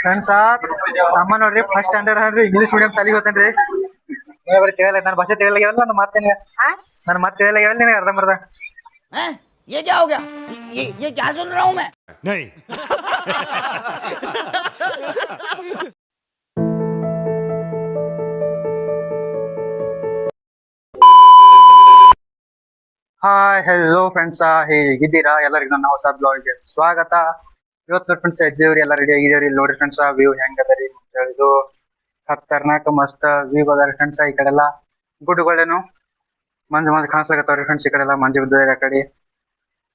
Friends ಅಮ್ಮ ನೋಡ್ರಿ first standard ಅಂದ್ರೆ ಇಂಗ್ಲಿಷ್ ಮೀಡಿಯಂ ಸಾಲಿಗೆ ಹೋಗ್ತೇನ್ರಿ. ಬರೀ ತಿಳಿಯಲ್ಲ ನನ್ನ ಭಾಷೆ ತಿಳಿಯಲ್ಲ ನನ್ನ ಮಾತೇನೆ ನನ್ನ ಮಾತು ತಿಳಿಯಲ್ಲ ನಿನಗೆ ಅರ್ಧಂಬರ್ಧ. ये क्या हो गया? ये क्या सुन रहा हूँ मैं? नहीं. ಹಾಯ್ ಹೆಲೋ ಫ್ರೆಂಡ್ಸ್, ಹೇಗಿದ್ದೀರಾ? ಎಲ್ಲರಿಗೂ ನನ್ನ ಹೊಸ ಬ್ಲಾಗ್ಗೆ ಸ್ವಾಗತ. ಇವತ್ತು ನೋಡಿ ಫ್ರೆಂಡ್ಸ್ ಎದ್ದೇವ್ರಿ, ಎಲ್ಲ ರೆಡಿ ಆಗಿದೇವ್ರಿ. ಇಲ್ಲಿ ನೋಡ್ರಿ ಫ್ರೆಂಡ್ಸ್ ವ್ಯೂ ಹೆಂಗದರಿ ಇದು ಖತರ್ನಾಕ್ ಮಸ್ತ್ ವ್ಯೂ ಅದಾರಿ ಫ್ರೆಂಡ್ಸ್. ಈ ಕಡೆ ಎಲ್ಲ ಗುಡ್ಡಗಳೇನು ಮಂಜು ಮಂಜು ಕಾಣಿಸ್ಲಾಕತ್ತಾವ್ರಿ ಫ್ರೆಂಡ್ಸ್. ಈ ಕಡೆ ಎಲ್ಲ ಮಂಜು ಬಿದ್ದದ್ರಿ, ಆ ಕಡೆ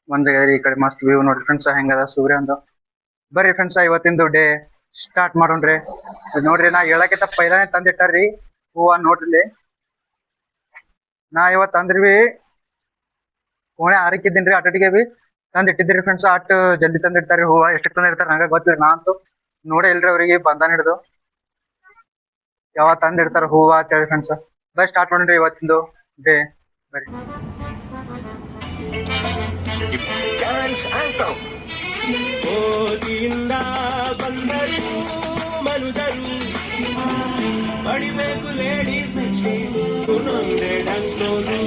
ಮಂಜಾಗದ್ರಿ. ಈ ಕಡೆ ಮಸ್ತ್ ವ್ಯೂ ನೋಡ್ರಿ ಫ್ರೆಂಡ್ಸ್ ಹೆಂಗದ ಸೂರ್ಯ ಒಂದು. ಬರ್ರಿ ಫ್ರೆಂಡ್ಸ್ ಇವತ್ತಿಂದು ಡೇ ಸ್ಟಾರ್ಟ್ ಮಾಡೋಣ್ರಿ. ನೋಡ್ರಿ ನಾ ಹೇಳಕ್ಕಿಂತ ಪೈಲಾನೆ ತಂದಿಟ್ಟಾರ್ರಿ ಹೂವ. ನೋಡ್ರಿ ನಾ ಇವತ್ತು ಅಂದ್ರಿ ಕೋಣೆ ಆರಕ್ಕಿದ್ದೀನ್ರಿ, ಆಟೋಟಿಗೆ ಬಿ ತಂದ್ ಇಟ್ಟಿದ್ರಿ ಫ್ರೆಂಡ್ಸ್. ಆಟ್ ಜಲ್ದಿ ತಂದಿಡ್ತಾರಿ ಹೂವ. ಎಷ್ಟಕ್ಕೆ ತಂದಿಡ್ತಾರ ನಂಗೆ ಗೊತ್ತಿಲ್ಲ, ನಾ ಅಂತೂ ನೋಡೇ ಇಲ್ರಿ ಅವ್ರಿಗೆ ಬಂದಾನ ಹಿಡ್ದು ಯಾವಾಗ ತಂದಿಡ್ತಾರ ಹೂವ ಅಂತೇಳಿ ಫ್ರೆಂಡ್ಸ್. ಬೈ ಸ್ಟಾರ್ಟ್ ಮಾಡ್ರಿ ಇವತ್ತಿಂದು ಡೇ. ಬರ್ರಿ ಪಡಿಬೇಕು ಲೇಡೀಸ್ ಮೆಚ್ಚಿ ಒಂದೊಂದೇ ಡ್ಯಾನ್ಸ್ ನೋಡು.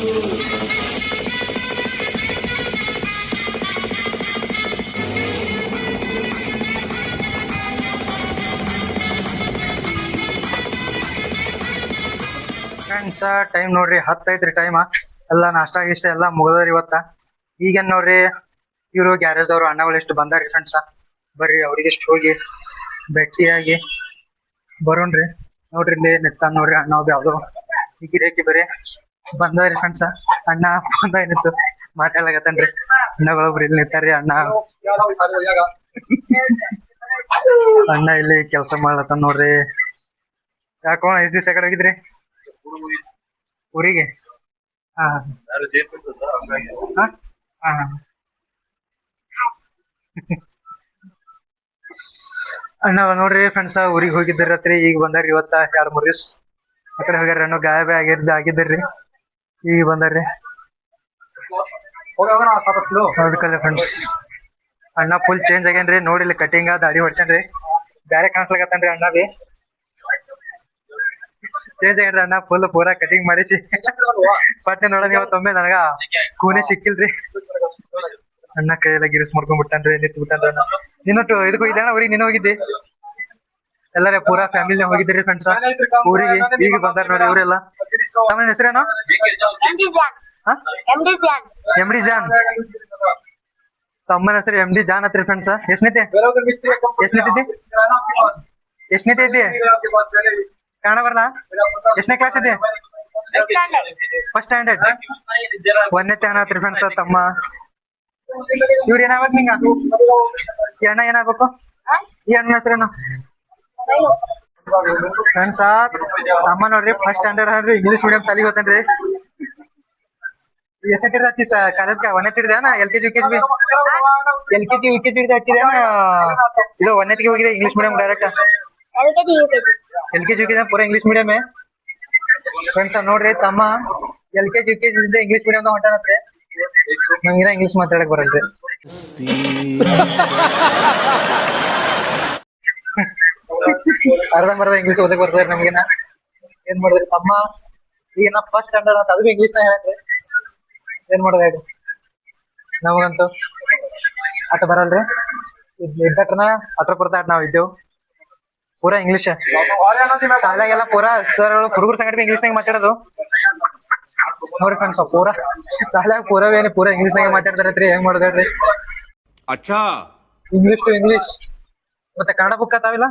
ಫ್ರೆಂಡ್ಸ್ ಟೈಮ್ ನೋಡ್ರಿ 10 ಐತ್ರಿ ಟೈಮ್. ಎಲ್ಲ ನಾಷ್ಟಾ ಗಿಷ್ಟ ಎಲ್ಲ ಮುಗದ್ರಿ ಇವತ್ತ. ಈಗೇನ್ ನೋಡ್ರಿ ಇವ್ರು ಗ್ಯಾರೇಜ್ ಅವ್ರು ಅಣ್ಣಗಳು ಎಷ್ಟು ಬಂದಾರಿ ಫ್ರೆಂಡ್ಸ್. ಬರ್ರಿ ಅವ್ರಿಗೆ ಎಷ್ಟು ಹೋಗಿ ಭೇಟಿಯಾಗಿ ಬರೋಣ್ರಿ. ನೋಡ್ರಿ ಇಲ್ಲಿ ನಿಂತಾನ ನೋಡ್ರಿ ಅಣ್ಣ ಒಬ್ಬ ಯಾವ್ದೋ ಗಿರೇಕಿ ಬರೀ ಬಂದಾರಿ ಫ್ರೆಂಡ್ಸ್. ಅಣ್ಣ ಬಂದ ಏನಿತ್ತು ಮಾತಾಡ್ಲಾಗತ್ತನ್ರಿ. ಅಣ್ಣಗಳೊಬ್ರು ಇಲ್ಲಿ ನಿಂತಾರಿ. ಅಣ್ಣ ಇಲ್ಲಿ ಕೆಲಸ ಮಾಡ್ಲತ್ತಾನ ನೋಡ್ರಿ. ಯಾಕೋ ಎಷ್ಟು ದಿವಸ ಕಡೆ ಹೋಗಿದ್ರಿ ಊರಿಗೆ? ಹಾ ಹಾ ಅಣ್ಣ ನೋಡ್ರಿ ಫ್ರೆಂಡ್ಸ್ ಊರಿಗೆ ಹೋಗಿದ್ದ ರಾತ್ರಿ, ಈಗ ಬಂದಾರಿ ಇವತ್ತ 2-3 ದಿವ್ಸ ಆ ಕಡೆ ಹೋಗ್ಯಾರ. ಅನ್ನೋ ಗಾಯಬ ಆಗಿದ್ದರ್ರಿ, ಈಗ ಬಂದಾರ್ರಿ. ಅದಕ್ಕಲ್ಲ ಫ್ರೆಂಡ್ಸ್ ಅಣ್ಣ ಫುಲ್ ಚೇಂಜ್ ಆಗ್ಯಾನ್ರಿ. ನೋಡಿ ಇಲ್ಲಿ ಕಟಿಂಗ್ ದಾಡಿ ಹೊಡ್ಸನ್ರಿ, ಬ್ಯಾರೆ ಕಾಣಿಸ್ಲಾಕತ್ತನ್ರಿ ಅಣ್ಣ ಬಿ ಚೇಂಜ್ ಆಗ್ಯಾನ್ರಿ. ಅಣ್ಣ ಫುಲ್ ಪೂರಾ ಕಟಿಂಗ್ ಮಾಡಿಸಿ ಪಟ್ಟೆ ನೋಡೋಣ ಇವತ್ತೊಮ್ಮೆ ನನಗ ಕೂನೆ ಸಿಕ್ಕಿಲ್ರಿ. ಅಣ್ಣ ಕೈಯೆಲ್ಲ ಗಿರಿಸ್ ಮಾಡ್ಕೊಂಡ್ ಬಿಟ್ಟಾನ್ರಿ, ನಿಂತು ಬಿಟ್ಟಾನ್ರಿ ಅಣ್ಣ. ನೀನೊಟ್ಟು ಇದಕ್ಕೆ ಹೋಗಿದ್ದೆ ಅಣ್ಣ ಊರಿಗೆ? ನೀನು ಹೋಗಿದ್ದಿ? ಎಲ್ಲಾರೇ ಪೂರಾ ಫ್ಯಾಮಿಲಿ ಹೋಗಿದ್ದೀರಿ ಫ್ರೆಂಡ್ಸ್ ಊರಿಗೆ. ಈಗ ಬಂದಾರ ನೋಡಿ ಇವರೆಲ್ಲ. ತಮ್ಮ ಹೆಸರೇನು? M D John. ತಮ್ಮನ ಹೆಸರು ಎಂ ಡಿ ಜಾನ್ ಹತ್ರಿ ಫ್ರೆಂಡ್ಸ್. ಎಷ್ಟನೇತಿ ಐತಿ? ಕನ್ನಡ ಬರಲ್ಲ? ಎಷ್ಟನೇ ಕ್ಲಾಸ್ ಇದೆ? First standard. 1ನೇ ಹತ್ರಿ ಫ್ರೆಂಡ್ಸ್ ತಮ್ಮ. ಇವ್ರ ಏನಾಗ್ಬೇಕು ನಿಂಗ? ಈ ಅಣ್ಣ ಏನಾಗ್ಬೇಕು? ಈ ಅಣ್ಣನ ಹೆಸರೇನು? ಫ್ರೆಂಡ್ಸ್ ಅಮ್ಮ ನೋಡ್ರಿ ಫಸ್ಟ್ ಸ್ಟ್ಯಾಂಡರ್ಡ್ ಅಂದ್ರೆ ಇಂಗ್ಲಿಷ್ ಮೀಡಿಯಂ ಸಾಲಿಗೆ ಹೋಗ್ತೇನ್ರಿ. ಎಷ್ಟೇ ಹಚ್ಚಿ ಕಾಲೇಜ್ 1ನೇ ಹಿಡಿದೇನ? LKG UKG ಹಚ್ಚಿದೇನ? ಇದು 1ನೇತಿಗೆ ಹೋಗಿದೆ English medium direct? LKG UKG ಪೂರಾ ಇಂಗ್ಲಿಷ್ ಮೀಡಿಯಂ ಫ್ರೆಂಡ್ಸ್. ನೋಡ್ರಿ ತಮ್ಮ LKG UKG ಇಂಗ್ಲಿಷ್ ಮೀಡಿಯಂ ಹೊಂಟಾನತ್ರಿ. ನಮ್ಗಿನ ಇಂಗ್ಲಿಷ್ ಮಾತಾಡಕ್ ಬರಲ್ರಿ. ಅರ್ಧಂಬರ್ಧ ಇಂಗ್ಲಿಷ್ ಓದಕ್ ಬರ್ತದ್ರಿ ನಮ್ಗಿನ. ಏನ್ ಮಾಡಿದ್ರಿ ತಮ್ಮ? ಈಗ ನಾ ಫಸ್ಟ್ ಸ್ಟ್ಯಾಂಡರ್ಡ್ ಅಂತ ಅದು ಇಂಗ್ಲಿಷ್ ನ ಹೇಳನ್ರಿ. ಏನ್ ಮಾಡೋದ್ ಹೇಳ್ರಿ, ನಮಗಂತೂ ಆಟ ಬರಲ್ರಿ. ಇದ್ದಟ್ರನ ಅಟ್ರ ಪುರ್ತ ನಾವ್ ಇದ್ದೇವು ಪೂರಾ ಇಂಗ್ಲಿಷ್. ಶಾಲೆಗೆಲ್ಲ ಪೂರಾ ಸರ್ ಹುಡುಗರು ಸಂಗಡ ಇಂಗ್ಲಿಷ್ನಾಗ ಮಾತಾಡೋದು ನೋಡ್ರಿ ಫ್ರೆಂಡ್ಸ್. ಪೂರಾ ಶಾಲ್ಯಾಗ ಪೂರಾ ಇಂಗ್ಲಿಷ್ನಾಗ ಮಾತಾಡ್ತಾರತ್ರಿ. ಹೆಂಗ್ ಮಾಡೋದ್ ಹೇಳ್ರಿ? अच्छा ಇಂಗ್ಲಿಷ್ ಟು ಇಂಗ್ಲಿಷ್. ಮತ್ತೆ ಕನ್ನಡ ಬುಕ್ ಅದಾವಿಲ್ಲ?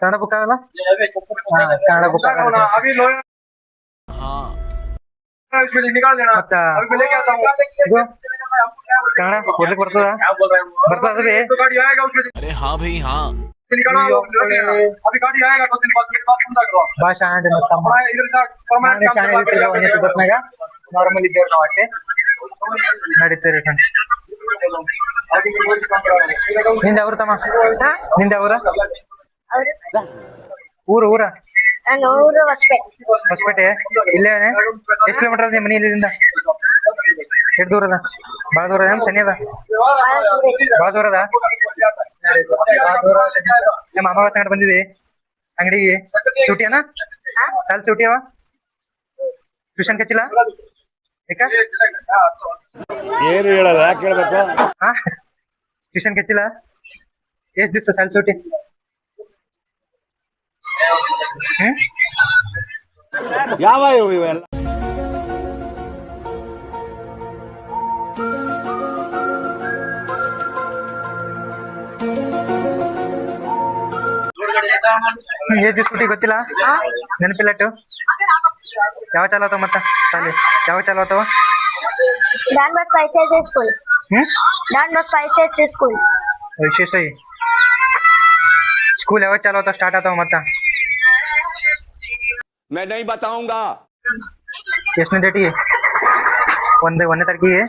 ಕನ್ನಡ ಬುಕ್ ಆಗಲ್ಲ? ಕನ್ನಡ ಬುಕ್ ಮತ್ತ ಇದು ಕನ್ನಡ ಓದ್ಲಿಕ್ ಬರ್ತದ? अरे हाँ भाई हाँ. ಭಾಷಾ ನಾರ್ಮಲ್ ಇದ್ದೇವ್ರಿ ನಾವ್ ಅಷ್ಟೇ ನಡೀತೀರಿ ಫ್ರೆಂಡ್ಸ್. ನಿಂದ ಅವ್ರ ತಮ್ಮ? ನಿಂದ ಅವ್ರ ಊರ? ಹೊಸಪೇಟೆ. ಇಲ್ಲೇನೆ? ಎಷ್ಟು ಕಿಲೋಮೀಟರ್ ಅದ ನಿಮ್ಮ ಮನೆ ಇಲ್ಲಿಂದ? ಎಷ್ಟು ದೂರ ಅದ? ಬಾಳ ದೂರ ಅದ? ಸನಿ ಅದ? ಬಾಳ ದೂರ ಅದ? ನಮ್ಮ ಮಾಮ ಸಂಗಡ ಬಂದಿದೆ ಅಂಗಡಿಗೆ. ಸೂಟಿ ಅಣ್ಣ ಸಾಲ ಸೂಟಿ ಅವ ಟ್ಯೂಷನ್ ಕಚ್ಚಿಲ್ಲ ಯಾಕ ಏನು ಹೇಳಲ್ಲ, ಯಾಕೆ ಹೇಳ್ಬೇಕು? ಹಾ ಟ್ಯೂಷನ್ ಕಚ್ಚಿಲ್ಲ ಎಷ್ಟ್ ದಿವ್ಸ ಸಾಲ ಸೂಟಿ? ಯಾವ ಇವೆಲ್ಲ ಎಷ್ಟ್ ದಿವ್ಸ ಸೂಟಿ ಗೊತ್ತಿಲ್ಲ? ನೆನಪಿಲ್ಲಟ್ಟು ಯಾವ ಚಾಲು ಆತಾವ ಮತ್ತ ಸಾಲಿ ಯಾವ ಚಾಲು ಆತಾವ? Don Bosco ICSI School. Don Bosco ICSI School. ವಿಶೇಷ ಸ್ಕೂಲ್ ಯಾವಾಗ ಚಾಲು ಆತಾವ ಸ್ಟಾರ್ಟ್ ಆತಾವ ಮತ್ತ? मैं नहीं बताऊंगा. ಎಷ್ಟನೇ ಡೇಟಿಗೆ? ಒಂದನೇ ತಾರೀಕಿಗೆ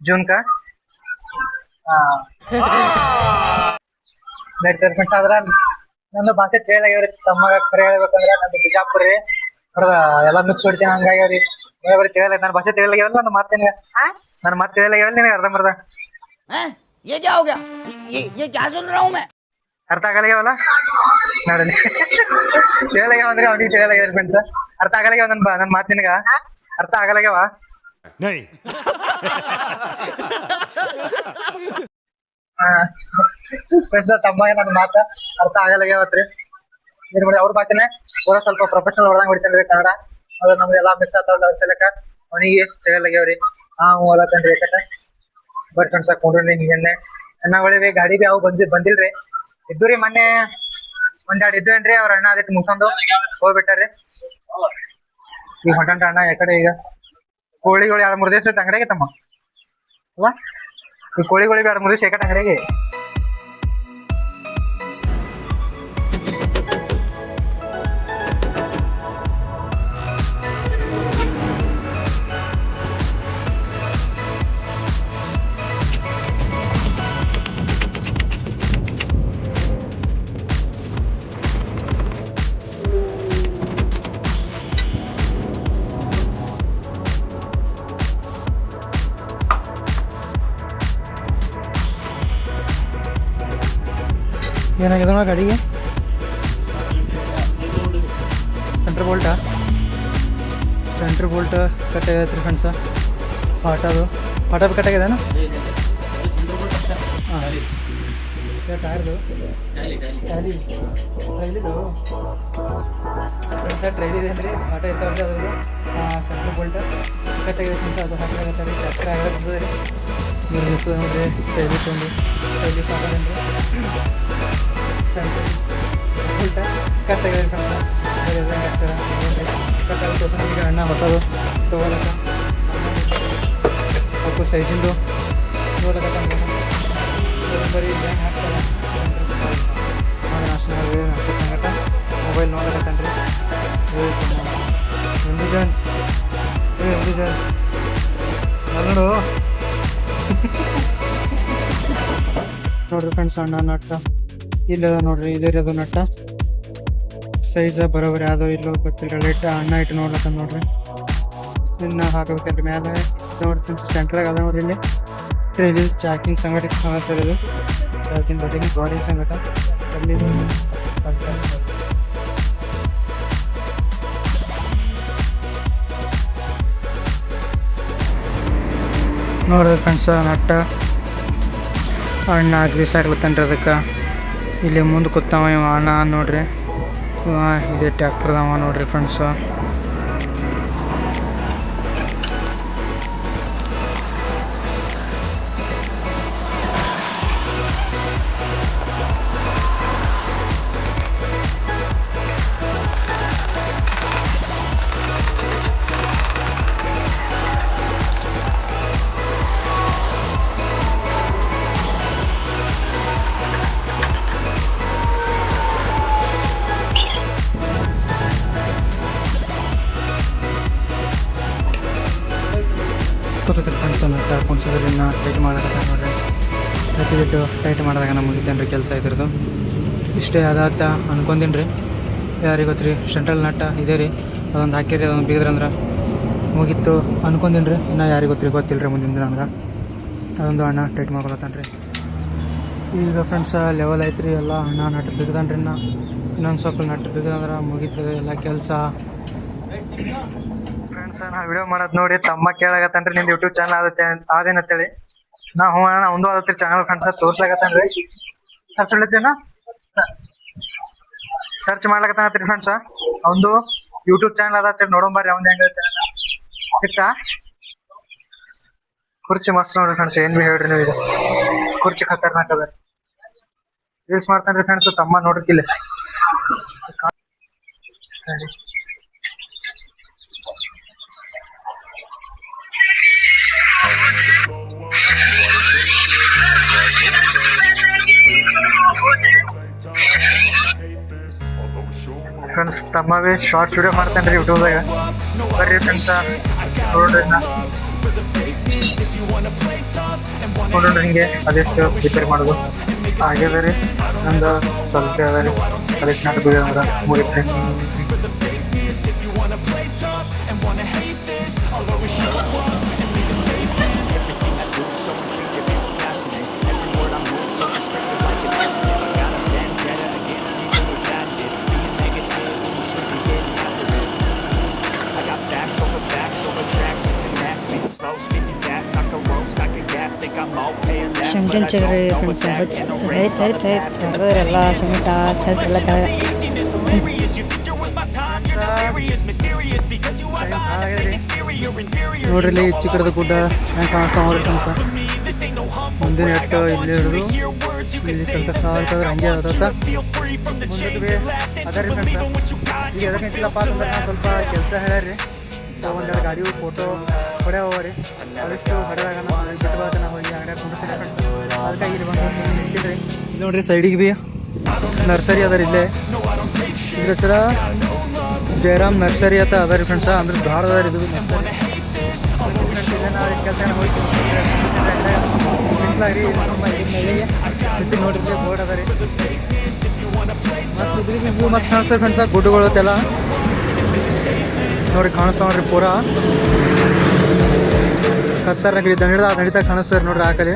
ಜೂನ್ ಕಾ ನಡೀತಾರೆ ಫ್ರೆಂಡ್ಸ್. ಆದ್ರ ನನ್ನ ಭಾಷೆ ತಿಳಿಯಾಗ್ಯಾವ್ರಿ ತಮ್ಮಾಗ ಖರೆ ಹೇಳ್ಬೇಕಂದ್ರ ನಂದು ಬಿಜಾಪುರ ರೀ ಎಲ್ಲ ಮಿಕ್ಸ್ ಹೊಡಿತೀನಿ ಹಂಗಾಗ್ಯಾವ್ರಿ ಬರೀ ತಿಳಿಯಲ್ಲ ನನ್ನ ಭಾಷೆ ತಿಳಿಯಾಗ್ಯಾವಲ್ಲ ನನ್ನ ಮಾತೇನ ನನ್ನ ಮಾತು ತಿಳಿಯಾಗ್ಯಾವಲ್ಲ ನಿನಗೆ ಅರ್ಧಂಬರ್ಧ हैं? ये क्या हो गया? ये क्या सुन रहा हूँ मैं? ಅರ್ಥ ಆಗಲ್ಯಾವಲ್ಲ ನೋಡಿ ತಿಳಿಯಾಗ್ಯಾವ ಅಂದ್ರೆ ಅವ್ನಿಗೆ ತಿಳಿಯಾಗ್ಯಾವ್ರಿ ಫ್ರೆಂಡ್ಸ್. ಅರ್ಥ ಆಗಲ್ಯಾವ ನನ್ನ ಮಾತು ನಿನಗ ಅರ್ಥ ಆಗಲ್ಯಾವ? नहीं. ಫ್ರೆಂಡ್ಸ್ ತಮ್ಮಾಗ ನನ್ನ ಮಾತ ಅರ್ಥ ಆಗಲ್ಯಾವತ್ರಿ. ಏನ್ ಮಾಡಿ ಅವ್ರ ಭಾಷೆನೆ ಪೂರ ಸ್ವಲ್ಪ ಪ್ರೊಫೆಷನಲ್ ಹೊರದಂಗ್ ಹೊಡಿತಾನ್ರಿ ಕನ್ನಡ. ಅದು ನಮ್ದು ಎಲ್ಲಾ ಮಿಕ್ಸ್ ಆಗ್ತಾವಲ್ಲ ಅದ್ರ ಸಲಕ ಅವನಿಗೆ ತಿಳಿಯಲ್ಲಾಗ್ಯಾವ್ರಿ. ಓಲಕಂದ್ರಿ ಯಾಕಟ ಬಟ್ ಫ್ರೆಂಡ್ಸ್ ಹಾಕೊಂಡ್ರಿ ಹಿಂಗೇನೆ ಅಣ್ಣ ಒಳ್ಳೆ ಗಾಡಿ ಬಿ ಅವು ಬಂದಿಲ್ರಿ. ಇದ್ದುರಿ ಮೊನ್ನೆ ಒಂದೆರಡು ಇದ್ದು ಏನ್ರಿ ಅವ್ರ ಅಣ್ಣ ಅದಕ್ಕೆ ಮುಗ್ಸೊಂದು ಹೋಗ್ಬಿಟ್ಟಾರ್ರಿ. ಈಗ ಹೊಂಟ ಅಣ್ಣ ಯಾಕಡೆ ಈಗ ಕೋಳಿಗಳು 2-3 ದಿವಸ ಅಂಗಡಿಗೆ ತಮ್ಮ ಅಲ್ಲ ಈ ಕೋಳಿಗಳಿಗೆ 2-3 ದಿವಸ ಯಾಕಡೆ ಅಂಗಡಿಗೆ ಏನಾಗಿದೆ ಗಾಡಿಗೆ? ಸೆಂಟ್ರ್ ಬೋಲ್ಟ ಕಟ್ ಆಗೈತೆ ರೀ ಫ್ರೆಂಡ್ಸ. ಪಾಟದು ಪಾಟ ಕಟ್ ಆಗ್ಯದೇನು? ಹಾಂ ಟೈರ್ದು ಟ್ರೈಲಿದು ಫ್ರೆಂಡ್ಸ ಟ್ರೈಲಿದೆ ಅಂದರೆ ಪಾಟ ಇರ್ತಾವಲ್ಲ ಅದ್ರದ್ದು ಸೆಂಟ್ರ್ ಬೋಲ್ಟ ಕಟ್ ಆಗಿದೆ ಫ್ರೆಂಡ್ಸ. ಅದು ಹಾಕಲಾಗತ್ತೆ ರೀ ಟ್ರ್ಯಾಕ್ಟರ್ ಆಗಲ್ಲ ಬಂದದೆ ರೀ ಇವ್ರು ನಿಂತು ನೋಡಿರಿ ಟ್ರೈಲಿ ತೊಗೊಂಡು ಟ್ರೈಲಿ ಸಾಕಾಗೇನು ರೀ ಸೆಂಟ್ರ್ ಬೋಲ್ಟ ಕಟ್ ಆಗಿದೆ ಫ್ರೆಂಡ್ಸ. ಕಟ್ ಆಗುತ್ತೆ ಈಗ ಅಣ್ಣ ಹೊಸದು ತೊಗೊಳಕ ಅವಕ್ಕೂ ಸೈಜಿಂದು ನೋಡಕ ಬರೀ ಬ್ಯಾಂಕ್ ಹಾಕ್ತಾರೆ ಅಷ್ಟು ಸಂಗಟ ಮೊಬೈಲ್ ನೋಡಕತ್ತನ್ರಿ. ಒಂದು ಜನ್ ನೋಡು ನೋಡ್ರಿ ಫ್ರೆಂಡ್ಸ್ ಅಣ್ಣ ನಟ್ಟ ಇಲ್ಲದ ನೋಡ್ರಿ ಇದೇ ಅದು ನಟ್ಟ ಸೈಜ್ ಬರೋಬರಿ ಯಾವುದೋ ಇಲ್ಲೋ ಗೊತ್ತಿಲ್ಲ. ಲೈಟ್ ಅಣ್ಣ ಇಟ್ಟು ನೋಡ್ಲಕ್ಕ ನೋಡ್ರಿ ಇನ್ನು ಹಾಕಬೇಕಲ್ರಿ ಮ್ಯಾಲೆ ನೋಡ್ರಿ ಫ್ರೆಂಡ್ಸ್. ಸೆಂಟ್ರಾಗ ಅದ ನೋಡ್ರಿ ಇಲ್ಲಿ ಟ್ರೈಲಿ ಚಾಕಿಂಗ್ ಸಂಗಟ ಸರ್ ಇದು ಚಾಕಿಂಗ್ ಬದಿಗೆ ಗಾಡಿ ಸಂಗಟ ಅಲ್ಲಿ ನೋಡ್ರಿ ಫ್ರೆಂಡ್ಸ್ ನಟ್ಟ ಅಣ್ಣ ಗ್ರೀಸ್ ಆಗ್ಲತ್ತನ್ರಿ ಅದಕ್ಕೆ. ಇಲ್ಲಿ ಮುಂದೆ ಕೂತಾವ ಇವ ಅಣ್ಣ ನೋಡ್ರಿ ಇದೇ ಟ್ಯಾಕ್ಟರ್ದವ ನೋಡ್ರಿ ಫ್ರೆಂಡ್ಸ್. ಕೂತೈತೆ ಫ್ರೆಂಡ್ಸ್ ನಟ್ಟ ಹಾಕೊಂಡ್ಸಿದ್ರೆ ಇನ್ನು ಟೈಟ್ ಮಾಡೋದಕ್ಕೆ ನೋಡ್ರಿ ಪ್ರತಿದಿಟ್ಟು ಟೈಟ್ ಮಾಡಿದಾಗ ನಮಗೆ ಮುಗಿತೇನೆ ರೀ ಕೆಲಸ ಇದ್ರದ್ದು. ಇಷ್ಟೇ ಅದಾತ ಅನ್ಕೊಂತೀನಿ ರೀ. ಯಾರಿಗೆ ಗೊತ್ತು ರೀ ಸೆಂಟ್ರಲ್ ನಟ್ಟ ಇದೆ ರೀ ಅದೊಂದು ಹಾಕಿರಿ ಅದೊಂದು ಬಿಗಿದ್ರಂದ್ರೆ ಮುಗಿತ್ತು ಅನ್ಕೊಂತೀನಿ ರೀ. ಇನ್ನು ಯಾರಿಗೆ ಗೊತ್ತಿಲ್ಲ ರೀ ಮುಂದಿನ ನನಗೆ ಅದೊಂದು ಅಣ್ಣ ಟೈಟ್ ಮಾಡ್ಕೊಳತ್ತಾನ ರೀ. ಈಗ ಫ್ರೆಂಡ್ಸ ಲೆವೆಲ್ ಐತ್ರಿ ಎಲ್ಲ ಅಣ್ಣ ನಟ್ಟು ಬಿಗ್ದನ್ರಿ ಇನ್ನೊಂದು ಸ್ವಲ್ಪ ನಟ್ಟು ಬಿಗ್ದಂದ್ರೆ ಮುಗೀತದೆ ಎಲ್ಲ ಕೆಲಸ. ಫ್ರೆಂಡ್ಸ ನಾ ವಿಡಿಯೋ ಮಾಡೋದು ನೋಡಿ ತಮ್ಮ ಕೇಳಾಗತ್ತನ್ರಿ ನಿಂದು ಯೂಟ್ಯೂಬ್ ಚಾನಲ್ ಆದೇನಂತೇಳಿ. ನಾ ಹ್ಞೂ ಅಣ್ಣ ಒಂದು ಆದತ್ರಿ ಚಾನಲ್ ಫ್ರೆಂಡ್ಸ ತೋರ್ಸ್ಲಾಗತ್ತನ್ರಿ. ಸರ್ಚ್ ಹೊಡಿತೇನ ಸರ್ಚ್ ಮಾಡ್ಲಾಗತ್ತನತ್ರಿ ಫ್ರೆಂಡ್ಸ. ಒಂದು ಯೂಟ್ಯೂಬ್ ಚಾನಲ್ ಅದತ್ರಿ ನೋಡೋಂಬರ್ರಿ ಅವ್ನ ಹೆಂಗ ಸಿಕ್ತಾ. ಕುರ್ಚಿ ಮಸ್ತ್ ನೋಡ್ರಿ ಫ್ರೆಂಡ್ಸ್, ಏನ್ ಬಿ ಹೇಳ್ರಿ ನೀವು. ಇದು ಕುರ್ಚಿ ಖತರ್ನಾಕ್ ಅದ. ರೀಲ್ಸ್ ಮಾಡ್ತಾನ್ರಿ ಫ್ರೆಂಡ್ಸ್ ತಮ್ಮ ನೋಡ್ರಿಕಿಲ್ಲ. ಫ್ರೆಂಡ್ಸ್ ತಮ್ಮ ಬಿ ಶಾರ್ಟ್ಸ್ ವಿಡಿಯೋ ಮಾಡ್ತಾನ್ರಿ ಯೂಟ್ಯೂಬ್ದಾಗ. ಬರ್ರಿ ಫ್ರೆಂಡ್ಸ ನೋಡ್ರಿ ನೋಡ್ರಿ ಹಿಂಗೆ ಅದೆಷ್ಟು ರಿಪೇರಿ ಮಾಡೋದು ಹಾಗೆ ರೀ. ನಂದು ಸ್ವಲ್ಪ ಅದ ರೀ, ಅದಕ್ಕೆ ನಾಟಕ ಬಿಡೋದ್ರ ಮುಗಿತ್ರಿ. ಶಂಟನ್ ಚಕ್ರಿ ಫ್ರೆಂಡ್ಸ್ ಎಲ್ಲ ಶಮಿಟ ಚರ್ಚ್ ಎಲ್ಲ ನೋಡ್ರಿ ಇಲ್ಲಿ ಚಿಕ್ಕದ ಗುಡ್ಡ ಹೆಂಗೆ ಕಾಣಿಸ್ತಾ ನೋಡ್ರಿ ಫ್ರೆಂಡ್ಸ. ಮುಂದಿನ ಎಟ್ಟು ಇಲ್ಲಿ ಹಿಡಿದು ಇಲ್ಲಿ ಸ್ವಲ್ಪ ಸಾಲ್ತಂದ್ರೆ ಹಂಗೆ ಅದತ್ತ ಮುಂದಕ್ಕೆ ಅದ ರೀ ಫ್ರೆಂಡ್ಸ. ಈಗ ಎದಕ್ಕೆ ನಿಂತಿಲ್ಲಪ್ಪ ಅಂತಂದ್ರೆ ನಾನು ಸ್ವಲ್ಪ ಕೆಲಸ ಹೇಳ್ಯಾರಿ. ಒಂದೆರಡು ಗಾಡಿ ಫೋಟೋ ಹೊಡೆಯವ ರೀ. ಅದಷ್ಟು ಹೊಡೆದಾಗ ನಾವು ಬಿಟ್ಟು ಬಾದ ನಾವು ಇಲ್ಲಿ ಅಂಗಡಿಯಾಗ ಕೊಂಡ್ತೀನಿ ಫ್ರೆಂಡ್ಸ್. ಅದಕ್ಕಾಗಿ ಇಲ್ಲಿ ಬಂದು ನಿಂತಿದ್ರಿ. ನೋಡ್ರಿ ಸೈಡಿಗೆ ಬಿ ನರ್ಸರಿ ಅದ ರೀ ಇಲ್ಲೇ. ಇದ್ರ ಹೆಸರ ಜಯರಾಮ್ ನರ್ಸರಿ ಅಂತ ಅದ ರೀ ಫ್ರೆಂಡ್ಸ. ಅಂದ್ರೆ ಧಾರ ಅದ ರೀ ಇದು ನರ್ಸರಿ. ಕೆಲಸ ಹೋಗ್ತೀವಿ ನೋಡ್ರಿ ಬೋರ್ಡ್ ಅದ ರೀ. ಮತ್ತು ಇದ್ರಿಗೆ ವ್ಯೂ ಮತ್ತು ಕಾಣಿಸ್ತಾರೆ ಫ್ರೆಂಡ್ಸ ಗುಡ್ಡುಗಳತ್ತೆಲ್ಲ ನೋಡ್ರಿ ಕಾಣಿಸ್ತಾವ ನೋಡ್ರಿ ಪೂರಾ ಕತ್ತರ್ನಾಗ ನಡೀತಾ ಕಾಣಿಸ್ತಾರೆ ನೋಡ್ರಿ ಆ ಕಡೆ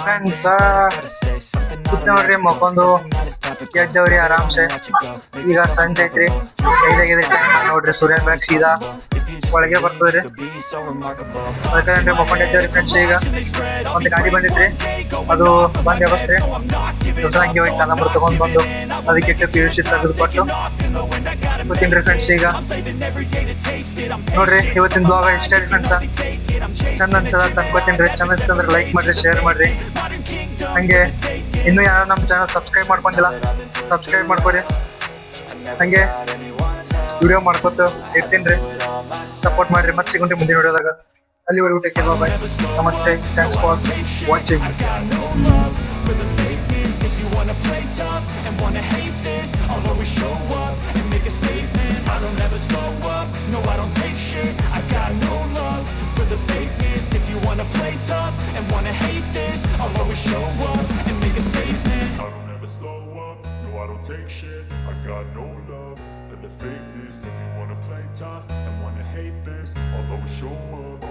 ಫ್ರೆಂಡ್ಸ. ನೋಡ್ರಿ ಮಕ್ಕೊಂದು ಎದ್ದವ್ರಿ ಆರಾಮ್ಸೆ. ಈಗ ಸಂಜೆ ಐತ್ರಿ, 5 ನೋಡ್ರಿ ಸೂರ್ಯನ ಬ್ಯಾಗ್ ಸೀದಾ ಒಳಗೆ ಬರ್ತದ್ರಿ. ಅದಕ್ಕೆ ಮಕ್ಕೊಂಡ್ ಎದ್ದೇವ್ರಿ ಫ್ರೆಂಡ್ಸ್. ಈಗ ಒಂದು ಗಾಡಿ ಬಂದಿತ್ರಿ, ಅದು ಬಂದ್ ಯಾವತ್ರಿ ದೊಡ್ಡಂಗೆ ಹೋಗಿ ನಂಬರ್ ತಗೊಂಡ್ ಬಂದು ಅದಕ್ಕೆ PUC ತೆಗೆದು ಕೊಟ್ಟು ಗೊತ್ತೀನ್ರಿ ಫ್ರೆಂಡ್ಸ್. ಈಗ ನೋಡ್ರಿ ಇವತ್ತಿನ ಬ್ಲಾಗ್ ಇಷ್ಟ ರೀ ಫ್ರೆಂಡ್ಸ. ಚಂದ ಅನ್ಸದ ತನ್ಕೋತೀನ್ರಿ. ಚಂದ ಅನ್ಸಂದ್ರೆ ಲೈಕ್ ಮಾಡ್ರಿ, ಶೇರ್ ಮಾಡ್ರಿ. ಹಂಗೆ ಇನ್ನೂ ಯಾರು ನಮ್ಮ ಚಾನಲ್ ಸಬ್ಸ್ಕ್ರೈಬ್ ಮಾಡ್ಕೊಂಡಿಲ್ಲ ಸಬ್ಸ್ಕ್ರೈಬ್ ಮಾಡ್ಕೊರಿ. ಹಂಗೆ ವಿಡಿಯೋ ಮಾಡ್ಕೊತ ಇರ್ತೀನಿ ರೀ, ಸಪೋರ್ಟ್ ಮಾಡ್ರಿ. ಮತ್ತೆ ಸಿಗೋಣ್ರಿ ಮುಂದಿನ ವಿಡಿಯೋದಾಗ. ಅಲ್ಲಿವರೆಗೂ ಟೇಕ್ ಕೇರ್, ಬಾಯ್, ನಮಸ್ತೆ, thanks for watching. Take shit, I got no love for the fakeness. If you wanna play tough and wanna hate this, I'll always show up.